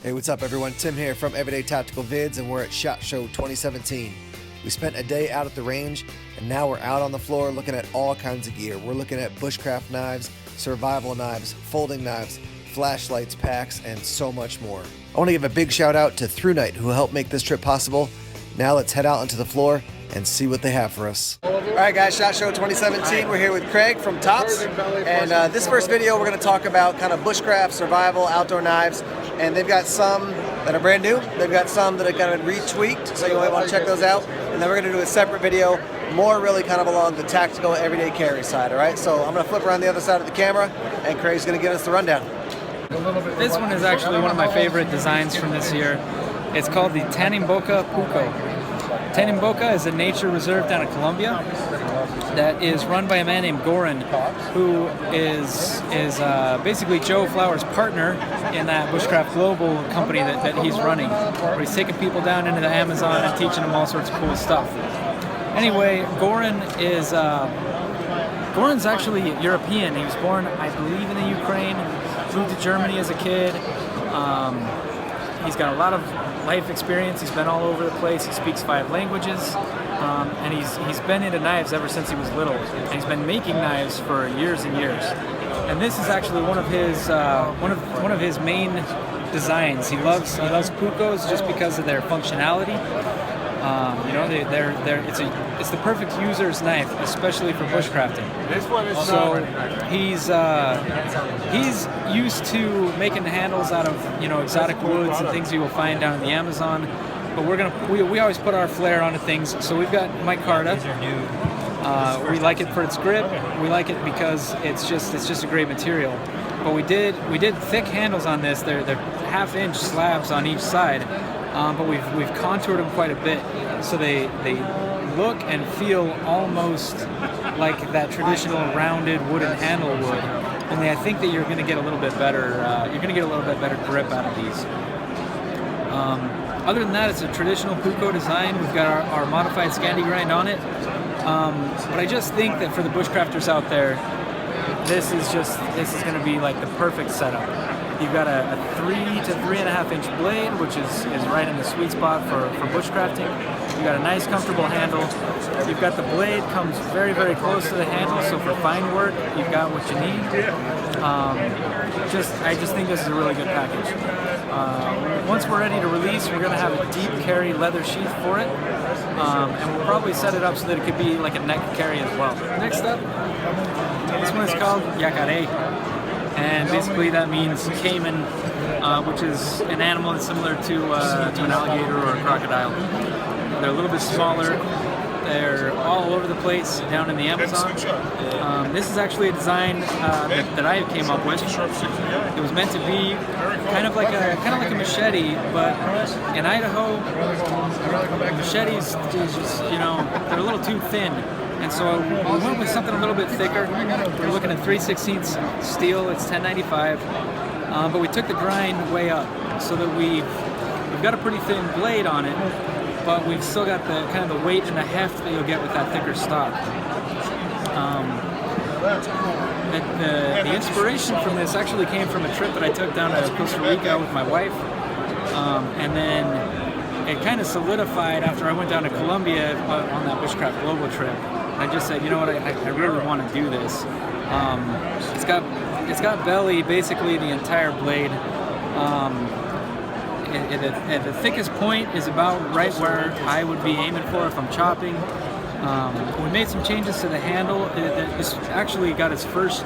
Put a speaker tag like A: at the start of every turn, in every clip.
A: Hey, what's up everyone? Tim here from Everyday Tactical Vids, and we're at SHOT Show 2017. We spent a day out at the range, and now we're out on the floor looking at all kinds of gear. We're looking at bushcraft knives, survival knives, folding knives, flashlights, packs, and so much more. I want to give a big shout out to Thrunite, who helped make this trip possible. Now let's head out onto the floor and see what they have for us. Alright guys, SHOT Show 2017. We're here with Craig from Tops, and this first video we're going to talk about kind of bushcraft, survival, outdoor knives, and they've got some that are brand new, they've got some that are kind of retweaked, so you might want to check those out, and then we're going to do a separate video, more really kind of along the tactical everyday carry side, alright? So I'm going to flip around the other side of the camera, and Craig's going to give us the rundown.
B: This one is actually one of my favorite designs from this year. It's called the Tanimboka Puko. Tanimboka is a nature reserve down in Colombia that is run by a man named Goran, who is basically Joe Flower's partner in that Bushcraft Global company that he's running, where he's taking people down into the Amazon and teaching them all sorts of cool stuff. Anyway, Goran's actually European. He was born, I believe, in the Ukraine, moved to Germany as a kid. He's got a lot of life experience. He's been all over the place. He speaks 5 languages, and he's been into knives ever since he was little. And he's been making knives for years and years. And this is actually one of his main designs. He loves Pukos just because of their functionality. You know, it's the perfect user's knife, especially for bushcrafting.
C: This one is
B: so he's used to making handles out of, you know, exotic woods and things you will find down in the Amazon. But we always put our flair onto things. So we've got micarta. We like it for its grip. We like it because it's just a great material. But we did thick handles on this. They're 1/2-inch slabs on each side. But we've contoured them quite a bit, so they look and feel almost like that traditional rounded wooden handle would. Only I think that you're going to get a little bit better. You're going to get a little bit better grip out of these. Other than that, it's a traditional Puko design. We've got our modified Scandi grind on it. But I just think that for the bushcrafters out there, this is going to be like the perfect setup. You've got a 3 to 3.5-inch blade, which is right in the sweet spot for bushcrafting. You've got a nice, comfortable handle. You've got the blade comes very, very close to the handle, so for fine work, you've got what you need. I just think this is a really good package. Once we're ready to release, we're going to have a deep carry leather sheath for it, and we'll probably set it up so that it could be like a neck carry as well. Next up, this one is called Yacare. And basically that means caiman, which is an animal that's similar to an alligator or a crocodile. They're a little bit smaller. They're all over the place down in the Amazon. This is actually a design that I came up with. It was meant to be kind of like a machete, but in Idaho, machetes just, you know, they're a little too thin. And so we went with something a little bit thicker. We're looking at 3/16 steel. It's 1095, but we took the grind way up so that we've got a pretty thin blade on it, but we've still got the kind of the weight and the heft that you'll get with that thicker stock. The inspiration from this actually came from a trip that I took down to Costa Rica with my wife, and then it kind of solidified after I went down to Colombia on that Bushcraft Global trip. I just said, you know what, I really want to do this. It's got belly, basically the entire blade. At the thickest point is about right where I would be aiming for if I'm chopping. We made some changes to the handle. This actually got its first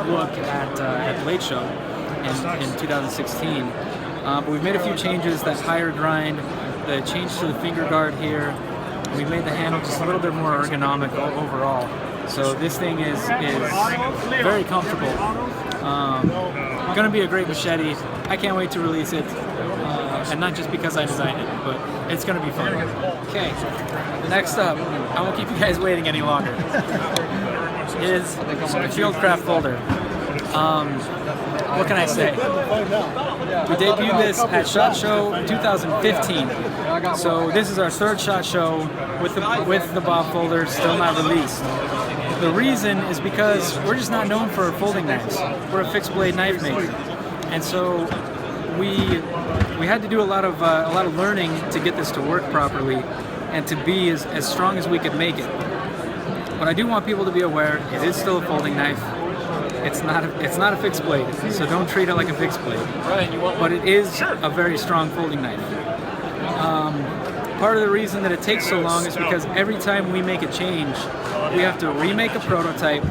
B: look at Blade Show in 2016. But we've made a few changes. That higher grind, the change to the finger guard here. We made the handle just a little bit more ergonomic overall. So this thing is very comfortable. Going to be a great machete. I can't wait to release it. And not just because I designed it, but it's going to be fun. Okay, next up, I won't keep you guys waiting any longer, is the Fieldcraft folder. What can I say? We debuted this at SHOT Show 2015. So this is our 3rd SHOT Show with the Bob folder still not released. The reason is because we're just not known for folding knives. We're a fixed blade knife maker. And so we we had to do a lot of learning to get this to work properly and to be as strong as we could make it. But I do want people to be aware it is still a folding knife. It's not a fixed blade, so don't treat it like a fixed blade.
C: Right.
B: But it is a very strong folding knife. Part of the reason that it takes so long is because every time we make a change, we have to remake a prototype,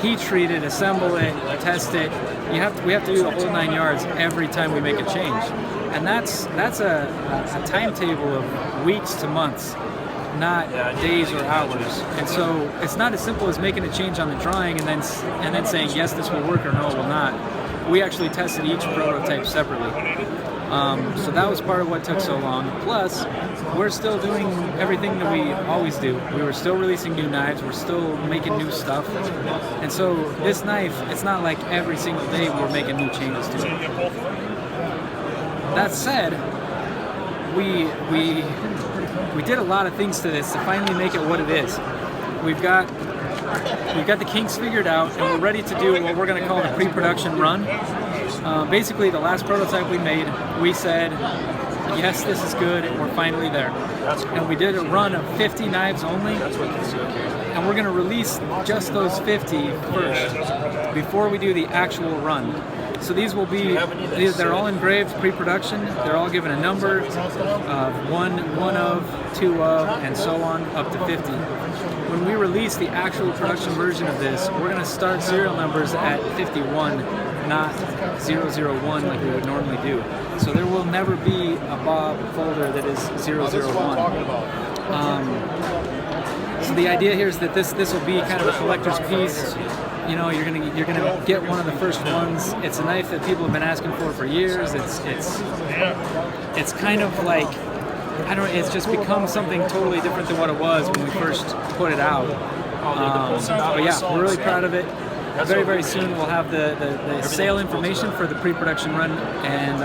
B: heat treat it, assemble it, test it. We have to do the whole 9 yards every time we make a change, and that's a timetable of weeks to months, not days or hours. And so it's not as simple as making a change on the drawing and then saying yes, this will work or no, it will not. We actually tested each prototype separately. So that was part of what took so long. Plus, we're still doing everything that we always do. We were still releasing new knives, we're still making new stuff. And so this knife, it's not like every single day we're making new changes to it. That said, we did a lot of things to this to finally make it what it is. We've got the kinks figured out, and we're ready to do what we're going to call the pre-production run. Basically, the last prototype we made, we said, yes, this is good, we're finally there. And we did a run of 50 knives only, and we're going to release just those 50 first, before we do the actual run. So these will be, they're all engraved pre-production, they're all given a number of one of, two of, and so on, up to 50. When we release the actual production version of this, we're going to start serial numbers at 51, not 001 like we would normally do. So there will never be a Bob folder that is 001. So the idea here is that this will be kind of a collector's piece. You know, you're gonna get one of the first ones. It's a knife that people have been asking for years. It's kind of like, I don't know, it's just become something totally different than what it was when we first put it out. But yeah, we're really proud of it. Very, very soon we'll have the sale information for the pre-production run, and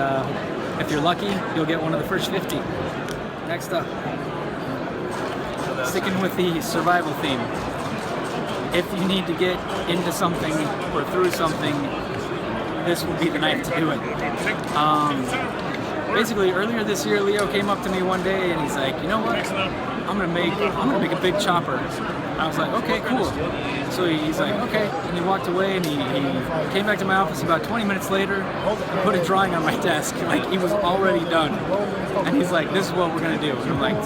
B: if you're lucky, you'll get one of the first 50. Next up, sticking with the survival theme. If you need to get into something or through something, this will be the knife to do it. Basically, earlier this year, Leo came up to me one day and he's like, you know what? I'm gonna make a big chopper. I was like, okay, cool. So he's like, okay, and he walked away and he came back to my office about 20 minutes later, put a drawing on my desk, like he was already done. And he's like, this is what we're gonna do. And I'm like,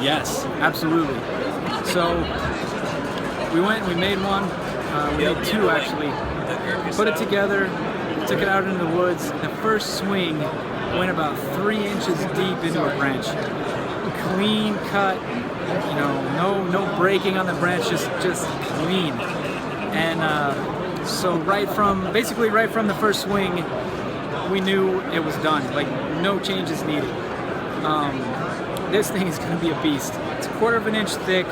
B: yes, absolutely. So we went, we made one, we made two actually, put it together, took it out into the woods. The first swing went about 3 inches deep into a branch. Clean cut, you know, no breaking on the branch, just clean. And so basically right from the first swing, we knew it was done, like no changes needed. This thing is gonna be a beast. It's 1/4 inch thick,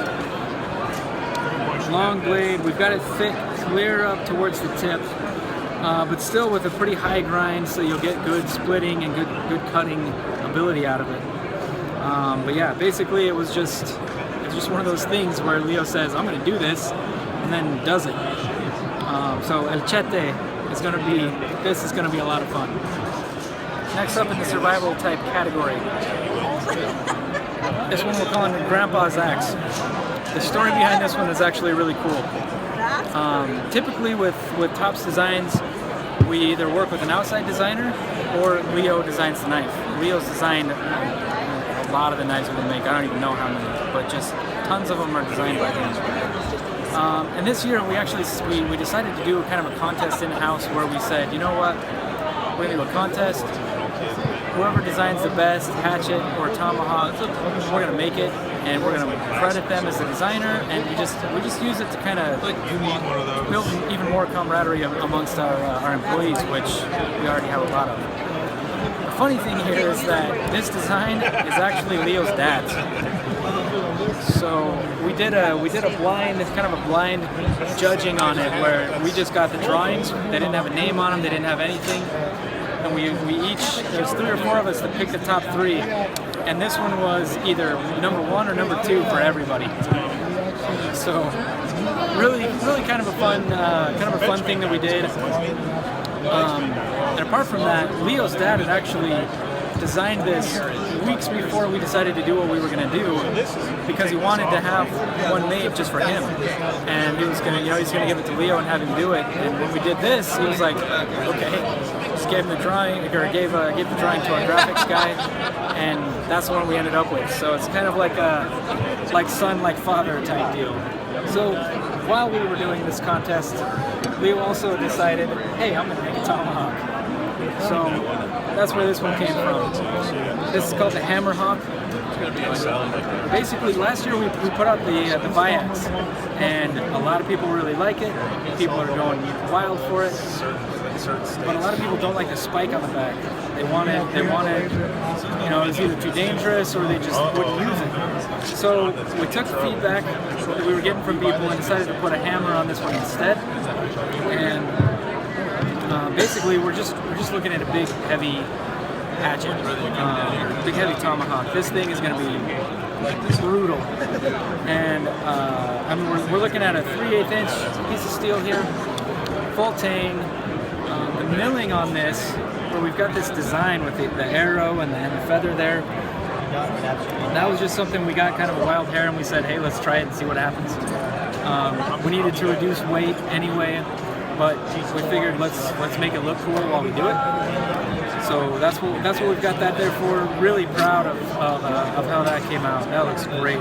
B: long blade. We've got it thick, clear up towards the tip, but still with a pretty high grind, so you'll get good splitting and good cutting ability out of it. But yeah, basically it was just one of those things where Leo says, I'm gonna do this, and then does it. So El Chete is gonna be a lot of fun. Next up in the survival type category, this one we're calling Grandpa's Axe. The story behind this one is actually really cool. Typically with Tops Designs, we either work with an outside designer or Leo designs the knife. Leo's designed a lot of the knives we make. I don't even know how many, but just tons of them are designed by him. And this year we decided to do kind of a contest in-house where we said, you know what, we're going to do a contest. Whoever designs the best hatchet or tomahawk, we're going to make it, and we're going to credit them as the designer, and we just use it to kind of build even more camaraderie amongst our employees, which we already have a lot of. The funny thing here is that this design is actually Leo's dad's. So we did a blind judging on it, where we just got the drawings. They didn't have a name on them. They didn't have anything. And we each, there's 3 or 4 of us that picked the top 3, and this one was either number 1 or number 2 for everybody. So really kind of a fun thing that we did. And apart from that, Leo's dad had actually designed this weeks before we decided to do what we were going to do, because he wanted to have one made just for him, and he was going to, he's going to give it to Leo and have him do it. And when we did this, he was like, okay, just gave him the drawing, or gave the drawing to our graphics guy, and that's the one we ended up with. So it's kind of like a like son, like father type deal. So while we were doing this contest, Leo also decided, hey, I'm going to make a tomahawk. So that's where this one came from. This is called the Hammer Hawk. Basically, last year we put out the Vids, and a lot of people really like it. People are going wild for it. But a lot of people don't like the spike on the back. They want it, it's either too dangerous or they just wouldn't use it. So we took the feedback that we were getting from people and decided to put a hammer on this one instead. And basically we're just looking at a big heavy hatchet, big heavy tomahawk. This thing is going to be brutal. And we're looking at a 3/8 inch piece of steel here, full tang. The milling on this, where we've got this design with the arrow and the feather there, that was just something we got kind of a wild hair, and we said, hey, let's try it and see what happens. We needed to reduce weight anyway, but we figured let's make it look cool while we do it. So that's what we've got that there for. Really proud of how that came out. That looks great.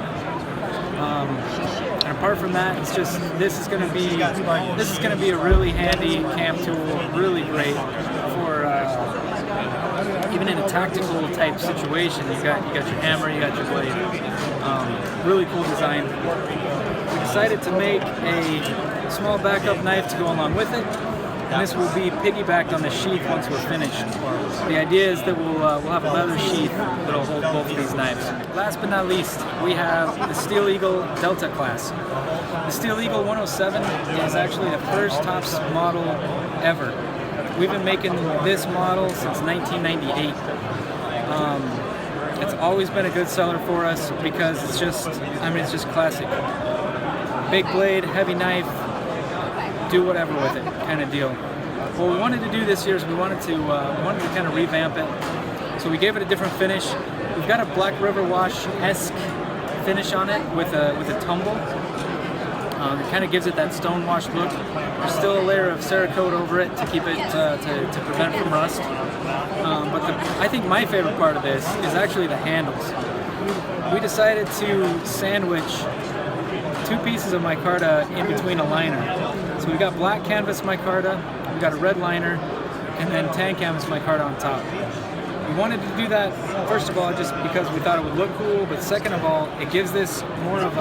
B: And apart from that, it's just this is going to be a really handy camp tool, really great for even in a tactical type situation. You got your hammer, you got your blade. Really cool design. We decided to make a small backup knife to go along with it, and this will be piggybacked on the sheath once we're finished. The idea is that we'll have a leather sheath that'll hold both of these knives. Last but not least, we have the Steel Eagle Delta class. The Steel Eagle 107 is actually the first Tops model ever. We've been making this model since 1998. It's always been a good seller for us because it's just classic. Big blade, heavy knife, do whatever with it kind of deal. What we wanted to do this year is we wanted to kind of revamp it. So we gave it a different finish. We've got a Black River Wash-esque finish on it with a tumble. It kind of gives it that stone-washed look. There's still a layer of Cerakote over it to keep it to prevent from rust. But I think my favorite part of this is actually the handles. We decided to sandwich 2 pieces of micarta in between a liner. So we got black canvas micarta, we got a red liner, and then tan canvas micarta on top. We wanted to do that, first of all, just because we thought it would look cool, but second of all, it gives this more of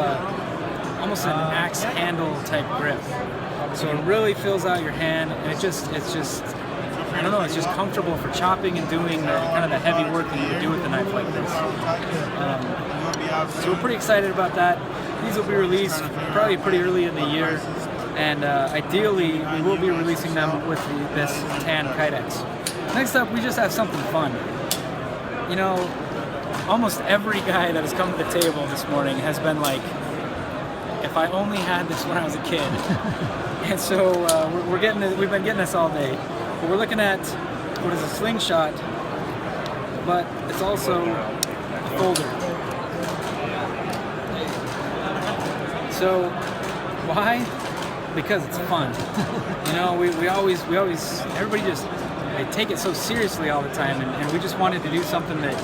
B: almost an axe handle type grip. So it really fills out your hand, and it's just I don't know, it's just comfortable for chopping and doing kind of the heavy work that you would do with a knife like this. So we're pretty excited about that. These will be released probably pretty early in the year, and ideally we will be releasing them with this tan Kydex. Next up, we just have something fun. You know, almost every guy that has come to the table this morning has been like, if I only had this when I was a kid. And so we've been getting this all day. But we're looking at what is a slingshot, but it's also a folder. So why? Because it's fun. You know, we always everybody just they take it so seriously all the time, and we just wanted to do something that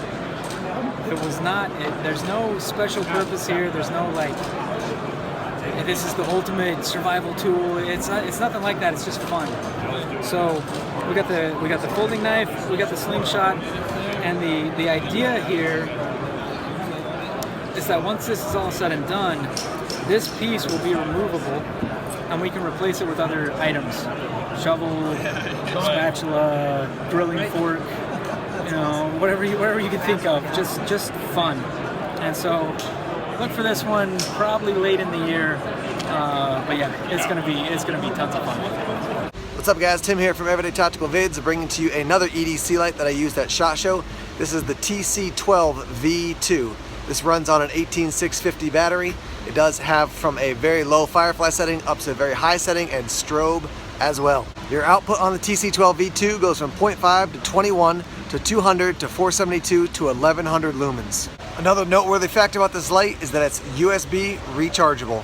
B: it was not. There's no special purpose here. There's no like, this is the ultimate survival tool. It's nothing like that. It's just fun. So we got the folding knife, we got the slingshot, and the idea here is that once this is all said and done, this piece will be removable, and we can replace it with other items: shovel, spatula, grilling fork, you know, whatever you can think of. Just fun. And so look for this one probably late in the year. But yeah, it's gonna be tons of fun.
A: What's up, guys? Tim here from Everyday Tactical Vids, bringing to you another EDC light that I used at SHOT Show. This is the TC12 V2. This runs on an 18650 battery. It does have from a very low firefly setting up to a very high setting and strobe as well. Your output on the TC12 V2 goes from 0.5 to 21 to 200 to 472 to 1100 lumens. Another noteworthy fact about this light is that it's USB rechargeable.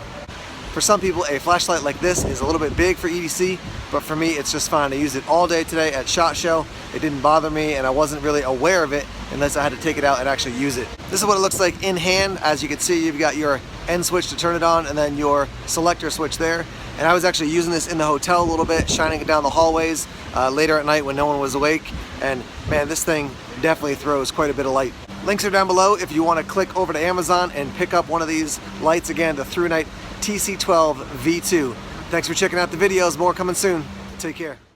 A: For some people, a flashlight like this is a little bit big for EDC, but for me, it's just fine. I used it all day today at SHOT Show. It didn't bother me, and I wasn't really aware of it unless I had to take it out and actually use it. This is what it looks like in hand. As you can see, you've got your end switch to turn it on, and then your selector switch there. And I was actually using this in the hotel a little bit, shining it down the hallways later at night when no one was awake. And man, this thing definitely throws quite a bit of light. Links are down below if you want to click over to Amazon and pick up one of these lights. Again, the Thrunite TC12 V2. Thanks for checking out the videos. More coming soon. Take care.